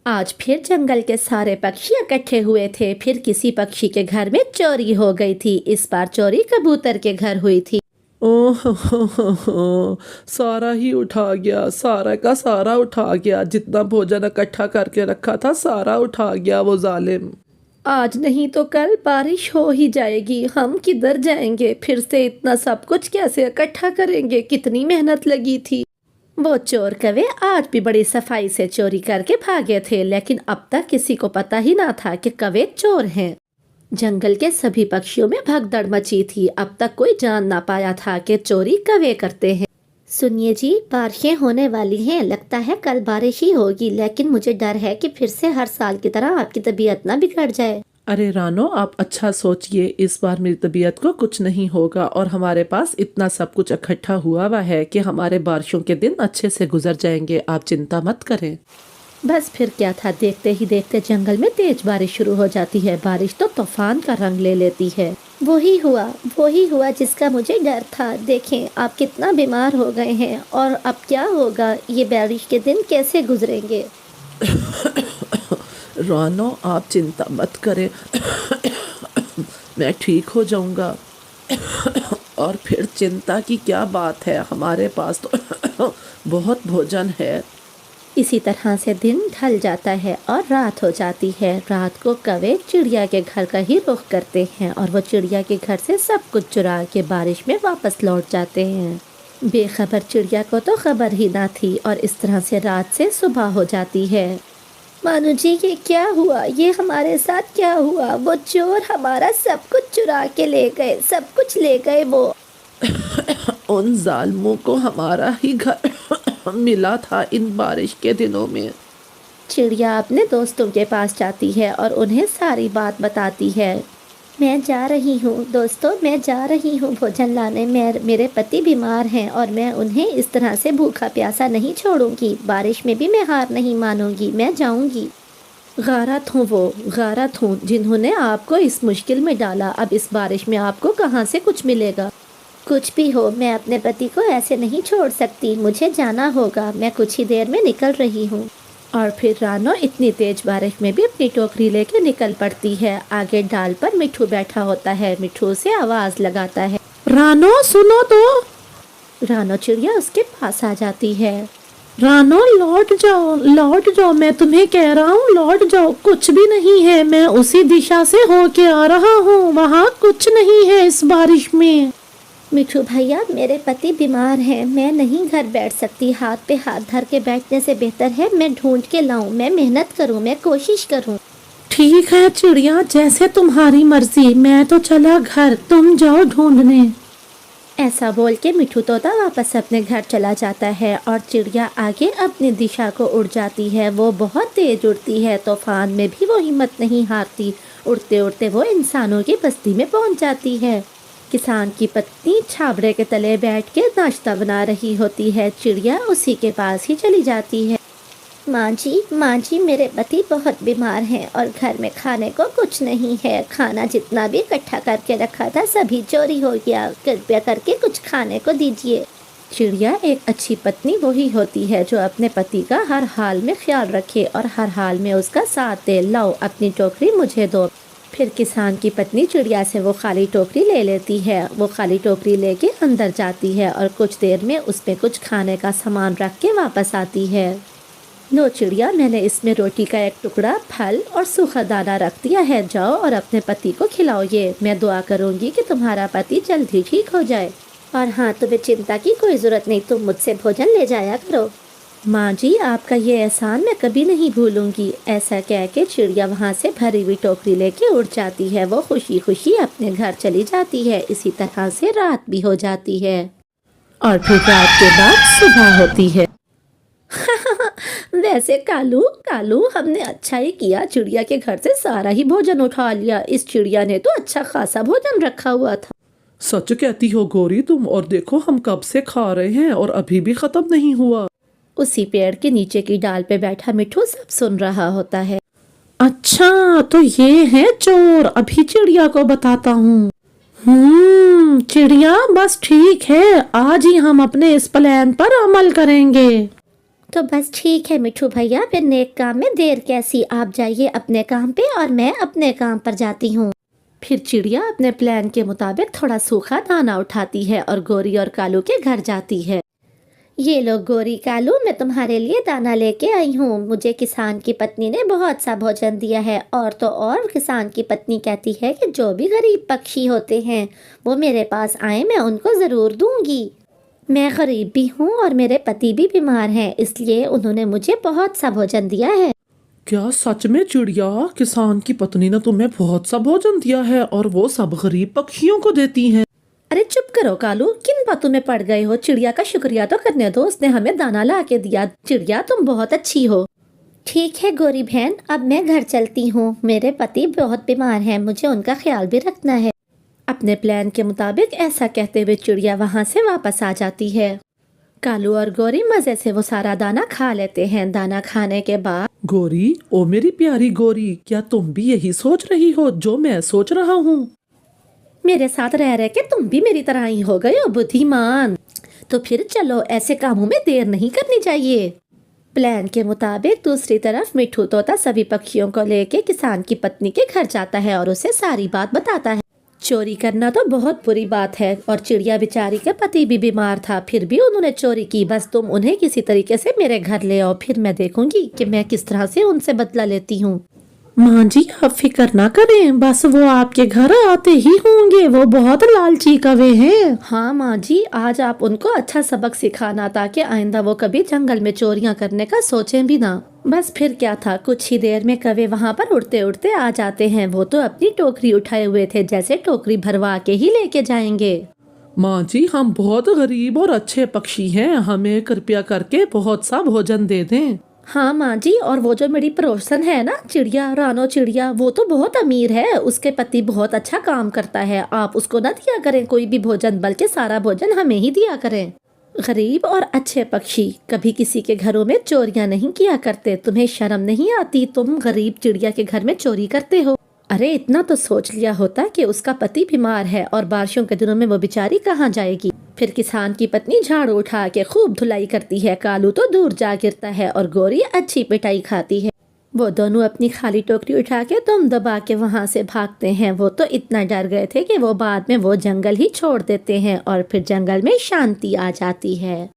आज फिर जंगल के सारे पक्षी इकट्ठे हुए थे। फिर किसी पक्षी के घर में चोरी हो गई थी। इस बार चोरी कबूतर के घर हुई थी। ओह सारा ही उठा गया, सारा का सारा उठा गया। जितना भोजन इकट्ठा करके रखा था सारा उठा गया वो जालिम। आज नहीं तो कल बारिश हो ही जाएगी। हम किधर जाएंगे? फिर से इतना सब कुछ कैसे इकट्ठा करेंगे? कितनी मेहनत लगी थी। वो चोर कौवे आज भी बड़ी सफाई से चोरी करके भागे थे, लेकिन अब तक किसी को पता ही ना था कि कौवे चोर हैं। जंगल के सभी पक्षियों में भगदड़ मची थी। अब तक कोई जान ना पाया था कि चोरी कौवे करते हैं। सुनिए जी, बारिशें होने वाली हैं। लगता है कल बारिश ही होगी, लेकिन मुझे डर है कि फिर से हर साल की तरह आपकी तबीयत ना बिगड़ जाए। अरे रानो, आप अच्छा सोचिए, इस बार मेरी तबीयत को कुछ नहीं होगा और हमारे पास इतना सब कुछ इकट्ठा हुआ है कि हमारे बारिशों के दिन अच्छे से गुजर जाएंगे। आप चिंता मत करें। बस फिर क्या था, देखते ही देखते जंगल में तेज बारिश शुरू हो जाती है। बारिश तो तूफान का रंग ले लेती है। वही हुआ जिसका मुझे डर था। देखें आप कितना बीमार हो गए हैं, और अब क्या होगा? ये बारिश के दिन कैसे गुजरेंगे? रानो, आप चिंता मत करें। मैं ठीक हो जाऊंगा। और फिर चिंता की क्या बात है, हमारे पास तो बहुत भोजन है। इसी तरह से दिन ढल जाता है और रात हो जाती है। रात को कौवे चिड़िया के घर का ही रुख करते हैं और वो चिड़िया के घर से सब कुछ चुरा के बारिश में वापस लौट जाते हैं। बेखबर चिड़िया को तो खबर ही ना थी, और इस तरह से रात से सुबह हो जाती है। मानू जी, ये क्या हुआ? ये हमारे साथ क्या हुआ? वो चोर हमारा सब कुछ चुरा के ले गए, सब कुछ ले गए वो। उन जालिमों को हमारा ही घर मिला था इन बारिश के दिनों में। चिड़िया अपने दोस्तों के पास जाती है और उन्हें सारी बात बताती है। मैं जा रही हूँ दोस्तों, मैं जा रही हूँ भोजन लाने। मेरे पति बीमार हैं और मैं उन्हें इस तरह से भूखा प्यासा नहीं छोड़ूंगी। बारिश में भी मैं हार नहीं मानूंगी, मैं जाऊंगी। गारत हूँ जिन्होंने आपको इस मुश्किल में डाला। अब इस बारिश में आपको कहाँ से कुछ मिलेगा? कुछ भी हो, मैं अपने पति को ऐसे नहीं छोड़ सकती। मुझे जाना होगा, मैं कुछ ही देर में निकल रही हूँ। और फिर रानो इतनी तेज बारिश में भी अपनी टोकरी लेके निकल पड़ती है। आगे डाल पर मिठू बैठा होता है। मिठू से आवाज लगाता है, रानो सुनो तो। रानो चिड़िया उसके पास आ जाती है। रानो लौट जाओ, मैं तुम्हें कह रहा हूँ लौट जाओ। कुछ भी नहीं है, मैं उसी दिशा से होके आ रहा हूँ। वहाँ कुछ नहीं है इस बारिश में। मिठू भैया, मेरे पति बीमार हैं, मैं नहीं घर बैठ सकती। हाथ पे हाथ धर के बैठने से बेहतर है मैं ढूंढ के लाऊं। मैं मेहनत करूं, मैं कोशिश करूं। ठीक है चिड़िया, जैसे तुम्हारी मर्जी। मैं तो चला घर, तुम जाओ ढूंढने। ऐसा बोल के मिठू तोता वापस अपने घर चला जाता है और चिड़िया आगे अपनी दिशा को उड़ जाती है। वो बहुत तेज उड़ती है, तूफान में भी वो हिम्मत नहीं हारती। उड़ते उड़ते वो इंसानों की बस्ती में पहुंच जाती है। किसान की पत्नी छाबड़े के तले बैठ के नाश्ता बना रही होती है। चिड़िया उसी के पास ही चली जाती है। माँ जी, मेरे पति बहुत बीमार हैं और घर में खाने को कुछ नहीं है। खाना जितना भी इकट्ठा करके रखा था सभी चोरी हो गया। कृपया करके कुछ खाने को दीजिए। चिड़िया एक अच्छी पत्नी वही होती है जो अपने पति का हर हाल में ख्याल रखे और हर हाल में उसका साथ दे। लाओ अपनी टोकरी मुझे दो। फिर किसान की पत्नी चिड़िया से वो खाली टोकरी ले लेती है। वो खाली टोकरी लेके अंदर जाती है और कुछ देर में उसमें कुछ खाने का सामान रख के वापस आती है। लो चिड़िया, मैंने इसमें रोटी का एक टुकड़ा, फल और सूखा दाना रख दिया है। जाओ और अपने पति को खिलाओ ये। मैं दुआ करूँगी कि तुम्हारा पति जल्द ही ठीक हो जाए। और हाँ, तुम्हें चिंता की कोई ज़रूरत नहीं, तुम मुझसे भोजन ले जाया करो। माँ जी, आपका ये एहसान मैं कभी नहीं भूलूंगी। ऐसा कह के चिड़िया वहाँ से भरी हुई टोकरी लेके उड़ जाती है। वो खुशी खुशी अपने घर चली जाती है। इसी तरह से रात भी हो जाती है और फिर रात के बाद सुबह होती है। वैसे कालू, हमने अच्छा ही किया, चिड़िया के घर से सारा ही भोजन उठा लिया। इस चिड़िया ने तो अच्छा खासा भोजन रखा हुआ था। सच कहती हो गौरी तुम, और देखो हम कब से खा रहे हैं और अभी भी खत्म नहीं हुआ। उसी पेड़ के नीचे की डाल पे बैठा मिठू सब सुन रहा होता है। अच्छा, तो ये है चोर। अभी चिड़िया को बताता हूँ। चिड़िया, बस ठीक है, आज ही हम अपने इस प्लान पर अमल करेंगे। तो बस ठीक है मिठू भैया, फिर नेक काम में देर कैसी, आप जाइए अपने काम पे और मैं अपने काम पर जाती हूँ। फिर चिड़िया अपने प्लान के मुताबिक थोड़ा सूखा दाना उठाती है और गोरी और कालू के घर जाती है। ये लो गोरी कालू, मैं तुम्हारे लिए दाना लेके आई हूँ। मुझे किसान की पत्नी ने बहुत सा भोजन दिया है, और तो और किसान की पत्नी कहती है कि जो भी गरीब पक्षी होते हैं वो मेरे पास आए, मैं उनको ज़रूर दूंगी। मैं गरीब भी हूँ और मेरे पति भी बीमार हैं, इसलिए उन्होंने मुझे बहुत सा भोजन दिया है। क्या सच में चिड़िया, किसान की पत्नी ने तुम्हें बहुत सा भोजन दिया है और वो सब गरीब पक्षियों को देती हैं? अरे चुप करो कालू, किन बातों में पड़ गए हो? चिड़िया का शुक्रिया तो करने दो, उसने हमें दाना ला के दिया। चिड़िया तुम बहुत अच्छी हो। ठीक है गोरी बहन, अब मैं घर चलती हूँ, मेरे पति बहुत बीमार हैं, मुझे उनका ख्याल भी रखना है। अपने प्लान के मुताबिक ऐसा कहते हुए चिड़िया वहाँ से वापस आ जाती है। कालू और गोरी मजे से वो सारा दाना खा लेते हैं। दाना खाने के बाद गोरी, ओ मेरी प्यारी गोरी, क्या तुम भी यही सोच रही हो जो मैं सोच रहा हूँ? मेरे साथ रह रह के तुम भी मेरी तरह ही हो गए हो बुद्धिमान। तो फिर चलो, ऐसे कामों में देर नहीं करनी चाहिए। प्लान के मुताबिक दूसरी तरफ मिठू तोता सभी पक्षियों को लेके किसान की पत्नी के घर जाता है और उसे सारी बात बताता है। चोरी करना तो बहुत बुरी बात है और चिड़िया बेचारी के पति भी बीमार था, फिर भी उन्होंने चोरी की। बस तुम उन्हें किसी तरीके से मेरे घर ले आओ, फिर मैं देखूंगी कि मैं किस तरह से उनसे बदला लेती हूँ। माँ जी, आप फिक्र ना करें, बस वो आपके घर आते ही होंगे, वो बहुत लालची कौवे हैं। हाँ माँ जी, आज आप उनको अच्छा सबक सिखाना ताकि आइंदा वो कभी जंगल में चोरियां करने का सोचें भी ना। बस फिर क्या था, कुछ ही देर में कौवे वहाँ पर उड़ते उड़ते आ जाते हैं। वो तो अपनी टोकरी उठाए हुए थे, जैसे टोकरी भरवा के ही लेके जाएंगे। माँ जी, हम बहुत गरीब और अच्छे पक्षी हैं, हमें कृपया करके बहुत सा भोजन दे दें। हाँ माँ जी, और वो जो मेरी पड़ोसन है ना चिड़िया, रानो चिड़िया, वो तो बहुत अमीर है, उसके पति बहुत अच्छा काम करता है, आप उसको ना दिया करें कोई भी भोजन, बल्कि सारा भोजन हमें ही दिया करें। गरीब और अच्छे पक्षी कभी किसी के घरों में चोरियां नहीं किया करते। तुम्हें शर्म नहीं आती? तुम गरीब चिड़िया के घर में चोरी करते हो। अरे इतना तो सोच लिया होता कि उसका पति बीमार है और बारिशों के दिनों में वो बेचारी कहाँ जाएगी। फिर किसान की पत्नी झाड़ू उठा के खूब धुलाई करती है। कालू तो दूर जा गिरता है और गोरी अच्छी पिटाई खाती है। वो दोनों अपनी खाली टोकरी उठा के दम दबा के वहाँ से भागते हैं। वो तो इतना डर गए थे कि वो बाद में वो जंगल ही छोड़ देते हैं और फिर जंगल में शांति आ जाती है।